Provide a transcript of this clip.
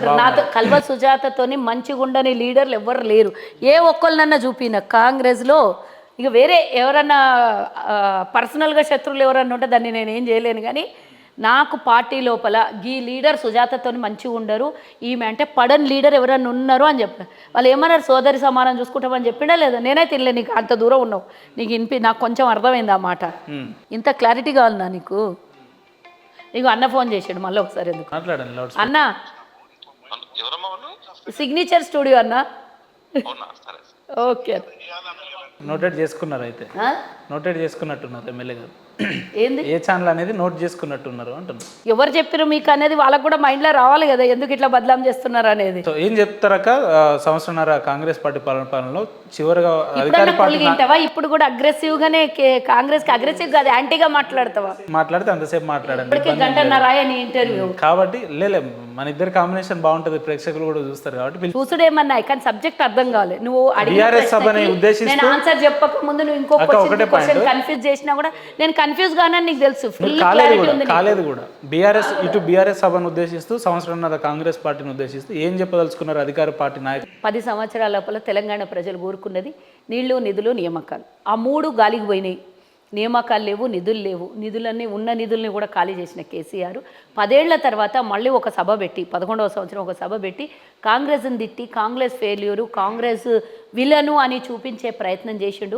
చూడరు. నాతో కల్వ సుజాతతోని మంచిగుండని లీడర్లు ఎవ్వరు లేరు. ఏ ఒక్కళ్ళనన్నా చూపిన కాంగ్రెస్లో ఇక వేరే ఎవరన్నా పర్సనల్గా శత్రువులు ఎవరన్నా ఉంటే దాన్ని నేను ఏం చేయలేను. కానీ నాకు పార్టీ లోపల ఈ లీడర్ సుజాతతోని మంచిగా ఉండరు, ఈమె అంటే పడని లీడర్ ఎవరన్నా ఉన్నారు అని చెప్పారు. వాళ్ళు ఏమన్నారు, సోదరి సమానం చూసుకుంటామని చెప్పిండా లేదా? నేనే తినలే, నీకు అంత దూరం ఉన్నావు, నీకు నాకు కొంచెం అర్థమైంది ఆ మాట. ఇంత క్లారిటీ కావాలన్నా నీకు? నీకు అన్న ఫోన్ చేసాడు మళ్ళీ ఒకసారి, ఎందుకు అన్న? సిగ్నేచర్ స్టూడియో అన్న. ఓకే, నోటెడ్ చేసుకున్నారు అయితే, నోటెడ్ చేసుకున్నట్టున్నారు ఎమ్మెల్యే గారు. ఏంది ఏ ఛానల్ అనేది నోట్ చేసుకున్నట్టున్నారు అంటున్నారు. ఎవరు చెప్పారు మీకు అనేది వాళ్ళకు కూడా మైండ్లో రావాలి కదా, ఎందుకు ఇట్లా బదలాం చేస్తున్నారు అనేది. సో ఏం చెప్తారక సంవత్సరంన్నర కాంగ్రెస్ పార్టీ పాలనలో చివరిగా అధికార పార్టీ వింటావా? ఇప్పుడు కూడా అగ్రెసివ్ గానే కాంగ్రెస్ కి అగ్రెసివ్ కాదు, యాంటీగా మాట్లాడతావా? మాట్లాడితే అంతసేపు మాట్లాడండి, గంటన్నర నీ ఇంటర్వ్యూ. కాబట్టి లేలే మన ఇద్దరు కాంబినేషన్ బాగుంటది, ప్రేక్షకులు కూడా చూస్తారు కాబట్టి చూసుడేమన్నా, కానీ సబ్జెక్ట్ అర్థం కావాలి. నువ్వు టీఆర్ఎస్ సభని ఉద్దేశిస్తూ ఆన్సర్ చెప్పక ముందు నువ్వు ఇంకో క్వశ్చన్ కన్ఫ్యూజ్ చేసినా కూడా నేను కన్ఫ్యూజ్ గానని నీకు తెలుసు. కాలేదు కూడా బీఆర్ఎస్ సభను ఉద్దేశిస్తూ సంవత్సరంన్నర కాంగ్రెస్ పార్టీని ఉద్దేశిస్తూ ఏం చెప్పదలుచుకున్నారు అధికార పార్టీ నాయకులు? 10 సంవత్సరాల లోపల తెలంగాణ ప్రజలు కోరుకున్నది నీళ్లు, నిధులు, నియామకాలు. ఆ 3 గాలికి పోయినాయి. నియామకాలు లేవు, నిధులు లేవు. నిధులన్నీ ఉన్న నిధుల్ని కూడా ఖాళీ చేసిన కేసీఆర్ 10 ఏళ్ల తర్వాత మళ్ళీ ఒక సభ పెట్టి 11వ సంవత్సరం ఒక సభ పెట్టి కాంగ్రెస్ని తిట్టి కాంగ్రెస్ ఫెయిల్యూరు, కాంగ్రెస్ విలను అని చూపించే ప్రయత్నం చేసిండు.